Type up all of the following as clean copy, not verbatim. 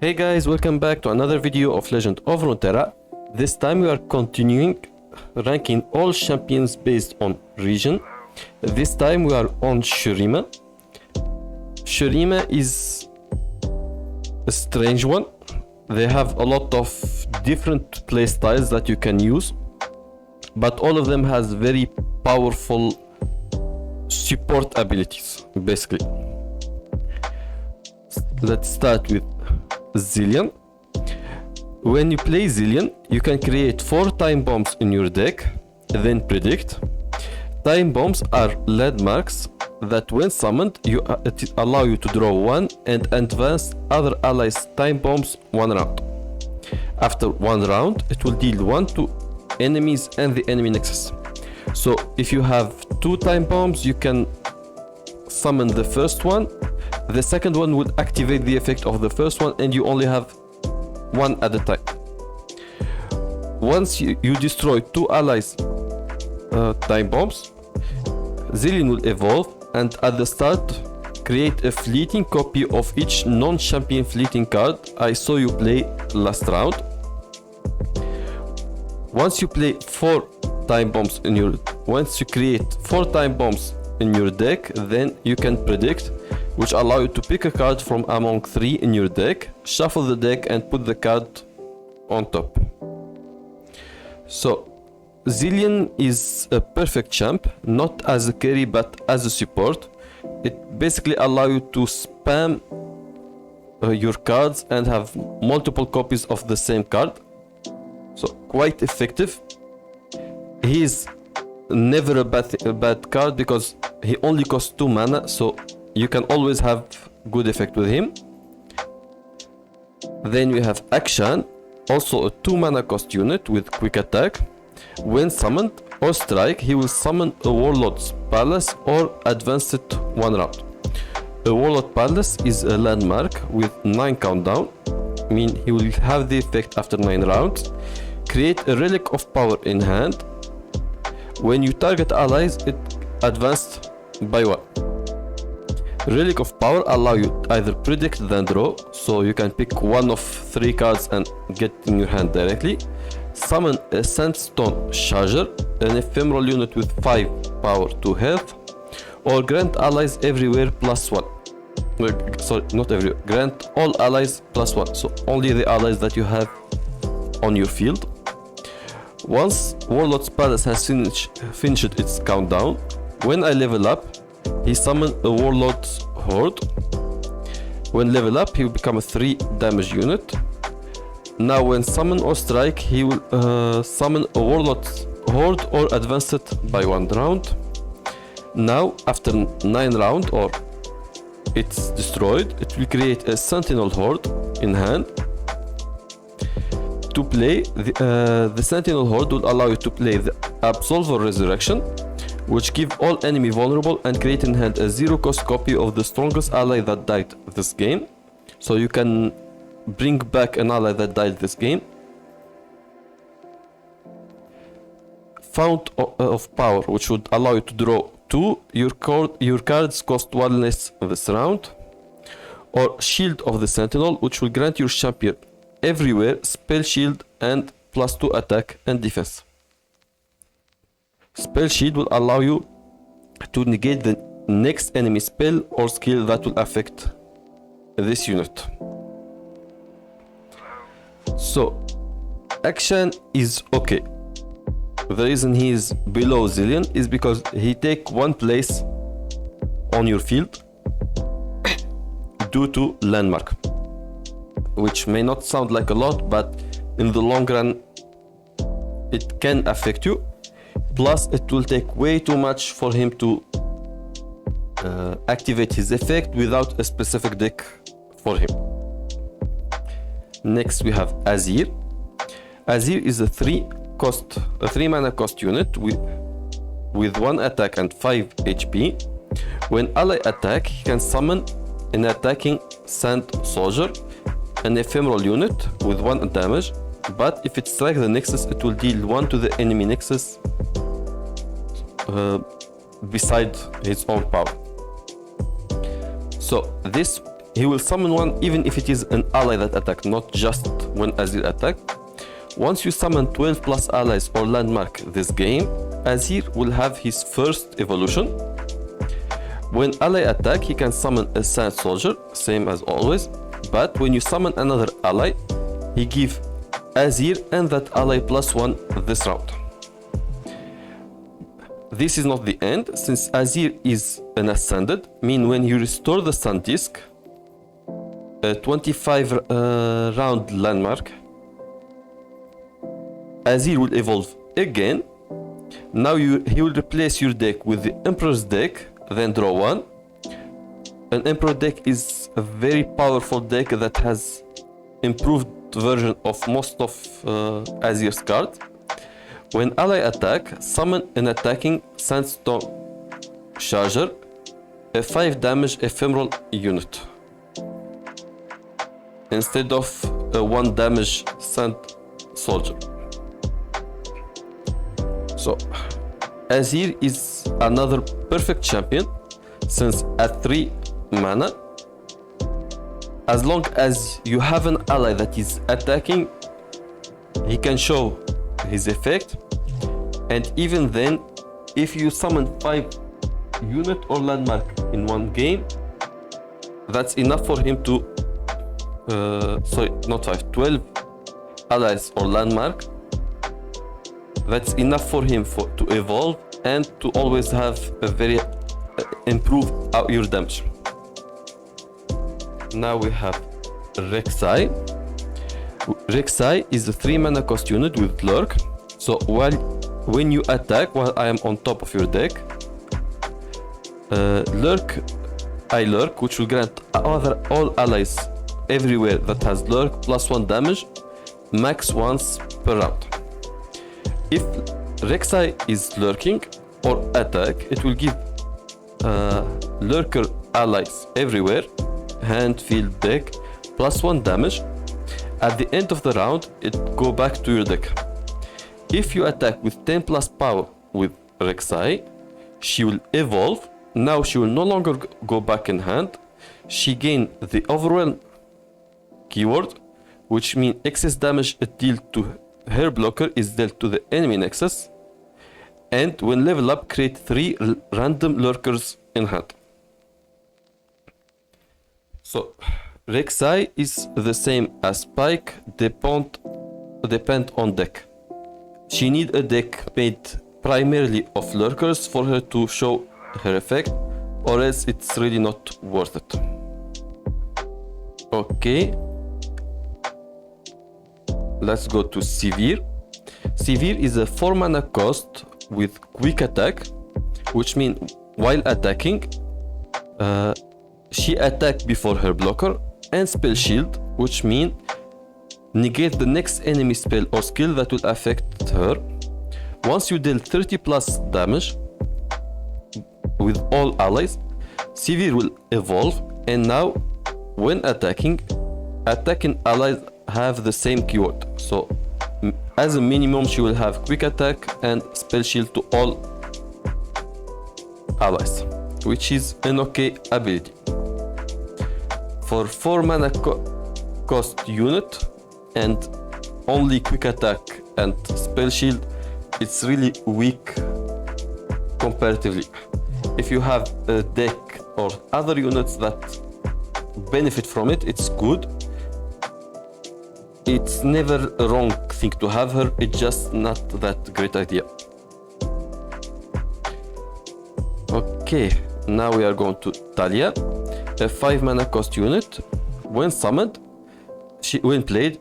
Hey guys, welcome back to another video of Legend of Runeterra. This time we are continuing ranking all champions based on region. This time we are on Shurima. Shurima is a strange one. They have a lot of different playstyles that you can use, but all of them has very powerful support abilities, basically. Let's start with Zilean. When you play Zilean, you can create 4 time bombs in your deck, then predict. Time bombs are landmarks that when summoned, it allow you to draw 1 and advance other allies' time bombs 1 round. After 1 round, it will deal 1 to enemies and the enemy nexus. So if you have 2 time bombs, you can summon the first one. The second one will activate the effect of the first one, and you only have 1 at a time. Once you destroy 2 allies' time bombs, Zilean will evolve, and at the start create a fleeting copy of each non-champion fleeting card I saw you play last round. Once you create 4 time bombs in your deck, then you can predict, which allow you to pick a card from among 3 in your deck, shuffle the deck and put the card on top. So Zilean is a perfect champ, not as a carry but as a support. It basically allows you to spam your cards and have multiple copies of the same card. So quite effective. He is never a bad card because he only costs 2 mana, so you can always have good effect with him. Then we have Akshan, also a 2 mana cost unit with quick attack. When summoned or strike, he will summon a Warlord's Palace or advance it 1 round. A Warlord Palace is a landmark with 9 countdown, mean he will have the effect after 9 rounds. Create a Relic of Power in hand. When you target allies, it advanced by 1. Relic of Power allow you either predict then draw, so you can pick 1 of 3 cards and get in your hand directly. Summon a Sandstone Charger, an ephemeral unit with 5 power, 2 health, or grant allies everywhere +1. Sorry, not everywhere. Grant all allies +1, so only the allies that you have on your field. Once Warlord's Palace has finished its countdown, when I level up, he summons a Warlord's Horde. When level up, he will become a 3 damage unit. Now when summon or strike, he will summon a Warlord's Horde or advance it by 1 round. Now after 9 round or it's destroyed, it will create a Sentinel Horde in hand. To play, the Sentinel Horde will allow you to play the Absolver Resurrection, which give all enemy vulnerable and create in hand a 0 cost copy of the strongest ally that died this game. So you can bring back an ally that died this game. Fount of Power, which would allow you to draw 2. Your cards cost 1 less this round. Or Shield of the Sentinel, which will grant your champion everywhere spell shield and +2 attack and defense. Spell shield will allow you to negate the next enemy spell or skill that will affect this unit. So Akshan is okay. The reason he is below Zilean is because he take 1 place on your field due to landmark, which may not sound like a lot, but in the long run it can affect you. Plus it will take way too much for him to activate his effect without a specific deck for him. Next we have Azir. Azir is a 3 mana cost unit with 1 attack and 5 HP. When ally attack, he can summon an attacking Sand Soldier, an ephemeral unit with 1 damage, but if it strikes the nexus, it will deal 1 to the enemy nexus beside his own power. So this he will summon one even if it is an ally that attack, not just when Azir attack. Once you summon 12 plus allies or landmark this game, Azir will have his first evolution. When ally attack, he can summon a sand soldier, same as always, but when you summon another ally, he give Azir and that ally +1 this round. This is not the end, since Azir is an ascended, mean when you restore the sun disk, a 25 round landmark, Azir will evolve again. Now he will replace your deck with the Emperor's deck, then draw one. An Emperor deck is a very powerful deck that has improved version of most of Azir's cards. When ally attack, summon an attacking Sandstone Charger, a 5 damage ephemeral unit, instead of a 1 damage Sand Soldier. So, Azir is another perfect champion, since at 3 mana, as long as you have an ally that is attacking, he can show his effect, and even then, if you summon 5 unit or landmark in one game, that's enough for him to sorry, not 5, 12 allies or landmark. That's enough for him to evolve and to always have a very improve your damage. Now we have Rek'Sai. Rek'Sai is a 3 mana cost unit with lurk. So when you attack while I am on top of your deck, lurk, which will grant all allies everywhere that has lurk +1 damage, max once per round. If Rek'Sai is lurking or attack, it will give lurker allies everywhere, hand, field, deck, +1 damage. At the end of the round, it go back to your deck. If you attack with 10 plus power with Rek'Sai, she will evolve. Now she will no longer go back in hand. She gain the overwhelm keyword, which means excess damage dealt to her blocker is dealt to the enemy nexus, and when level up, create 3 random lurkers in hand. So Rek'Sai is the same as Spike, depend on deck. She need a deck made primarily of lurkers for her to show her effect, or else it's really not worth it. Okay, let's go to Sivir. Sivir is a 4 mana cost with quick attack, which means while attacking, she attacked before her blocker, and spell shield, which means negate the next enemy spell or skill that will affect her. Once you deal 30 plus damage with all allies, Sivir will evolve, and now when attacking allies have the same keyword. So as a minimum, she will have quick attack and spell shield to all allies, which is an okay ability. For 4 mana cost unit and only quick attack and spell shield, it's really weak comparatively. If you have a deck or other units that benefit from it, it's good. It's never a wrong thing to have her, it's just not that great idea. Okay, now we are going to Talia, a 5 mana cost unit. When summoned, when played,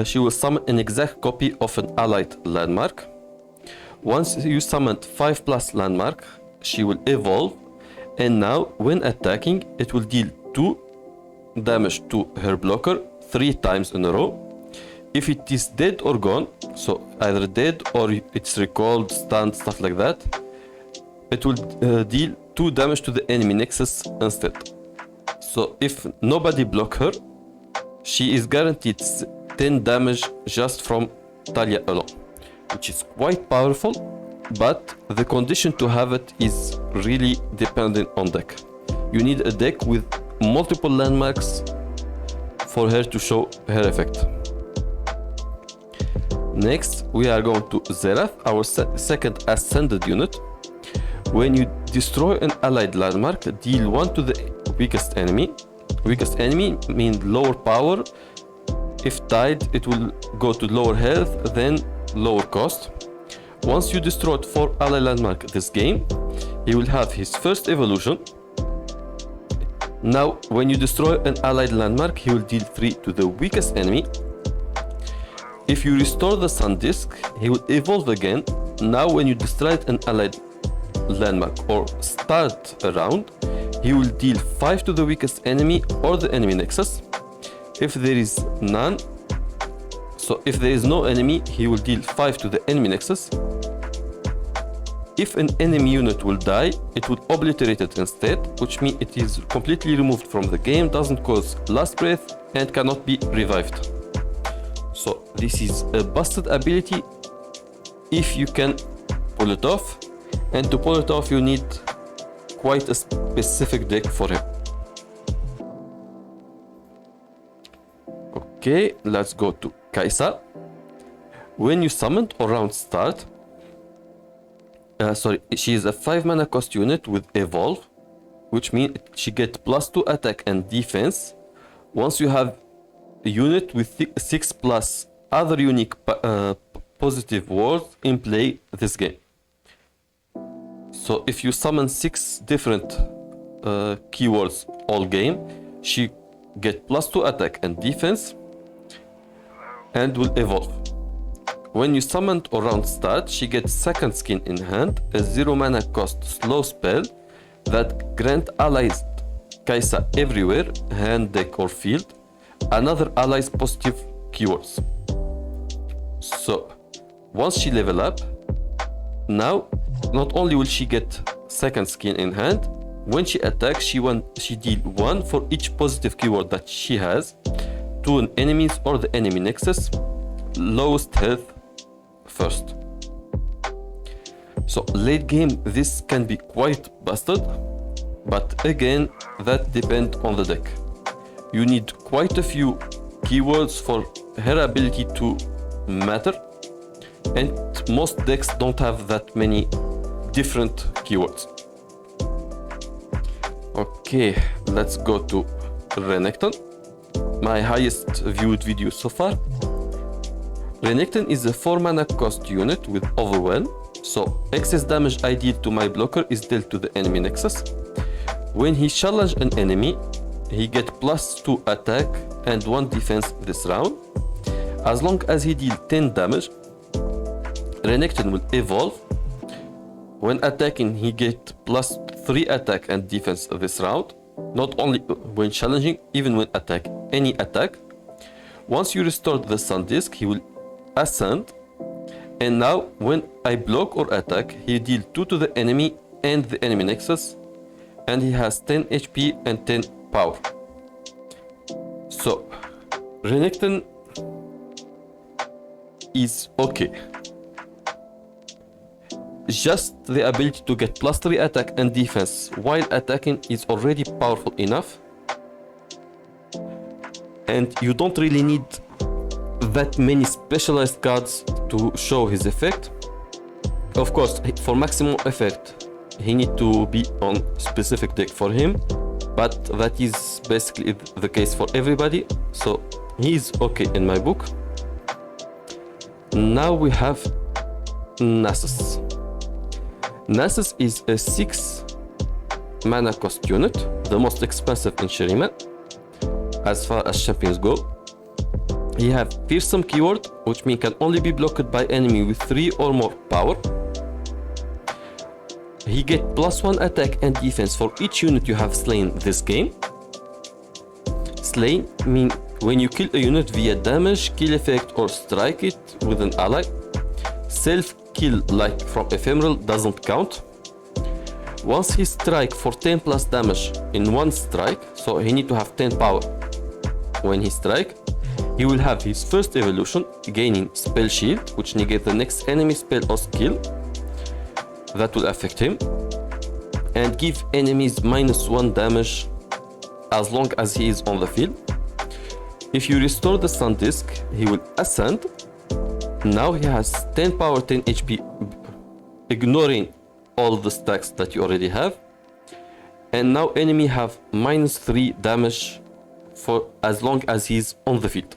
she will summon an exact copy of an allied landmark. Once you summoned 5 plus landmark, she will evolve, and now when attacking, it will deal 2 damage to her blocker 3 times in a row. If it is dead or gone, so either dead or it's recalled, stunned, stuff like that, it will deal 2 damage to the enemy nexus instead. So if nobody block her, she is guaranteed 10 damage just from Talia alone, which is quite powerful, but the condition to have it is really dependent on deck. You need a deck with multiple landmarks for her to show her effect. Next, we are going to Zerath, our second ascended unit. When you destroy an allied landmark, deal 1 to the weakest enemy. Weakest enemy means lower power. If died, it will go to lower health, then lower cost. Once you destroyed 4 ally landmark this game, he will have his first evolution. Now, when you destroy an allied landmark, he will deal 3 to the weakest enemy. If you restore the sun disk, he will evolve again. Now, when you destroy an allied landmark or start a round, he will deal 5 to the weakest enemy or the enemy nexus. If there is none, so if there is no enemy, he will deal 5 to the enemy nexus. If an enemy unit will die, it will obliterate it instead, which means it is completely removed from the game, doesn't cause last breath, and cannot be revived. So this is a busted ability if you can pull it off, and to pull it off you need quite a specific deck for him. Okay, let's go to Kaisa. When you summon or round start, she is a 5 mana cost unit with evolve, which means she gets +2 attack and defense. Once you have a unit with 6+ other unique positive words in play this game. So if you summon 6 different keywords all game, she get +2 attack and defense and will evolve. When you summon or round start, she gets second skin in hand, a 0 mana cost slow spell that grant allies Kaisa everywhere, hand, deck or field, another ally's positive keywords. So once she level up, now not only will she get second skin in hand, when she attacks she deal 1 for each positive keyword that she has to an enemies or the enemy nexus, lowest health first. So late game this can be quite busted, but again that depends on the deck. You need quite a few keywords for her ability to matter, and most decks don't have that many different keywords. Okay, let's go to Renekton, my highest viewed video so far. Renekton is a 4 mana cost unit with overwhelm, so excess damage I deal to my blocker is dealt to the enemy nexus. When he challenges an enemy, he gets +2 attack and 1 defense this round. As long as he deals 10 damage, Renekton will evolve. When attacking, he gets +3 attack and defense this round, not only when challenging, even when any attack. Once you restore the sun disk, he will ascend, and now when I block or attack, he deals 2 to the enemy and the enemy nexus, and he has 10 HP and 10 power. So Renekton is okay. Just the ability to get +3 attack and defense while attacking is already powerful enough, and you don't really need that many specialized cards to show his effect. Of course, for maximum effect he need to be on specific deck for him, but that is basically the case for everybody, so he's okay in my book. Now we have Nasus. Nasus is a 6 mana cost unit, the most expensive in Shurima as far as champions go. He have fearsome keyword, which means can only be blocked by enemy with 3 or more power. He get +1 attack and defense for each unit you have slain this game. Slain mean when you kill a unit via damage, kill effect or strike it with an ally. Self kill like from ephemeral doesn't count. Once he strike for 10+ damage in one strike, so he need to have 10 power when he strike, he will have his first evolution, gaining spell shield, which negates the next enemy spell or skill that will affect him, and give enemies -1 damage as long as he is on the field. If you restore the Sun Disc, he will ascend. Now he has 10 power, 10 HP, ignoring all the stacks that you already have. And now enemy have -3 damage for as long as he's on the field.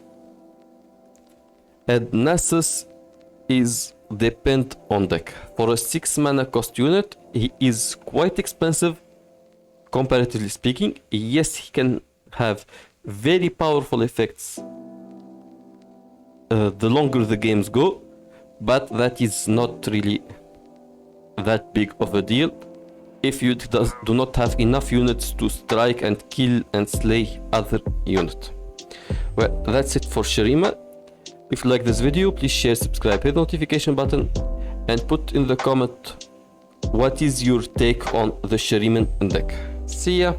And Nasus is depend on deck. For a 6 mana cost unit, he is quite expensive, comparatively speaking. Yes, he can have very powerful effects the longer the games go, but that is not really that big of a deal if you do not have enough units to strike and kill and slay other units. Well, that's it for Shurima. If you like this video, please share, subscribe, hit the notification button, and put in the comment what is your take on the Shuriman deck. See ya!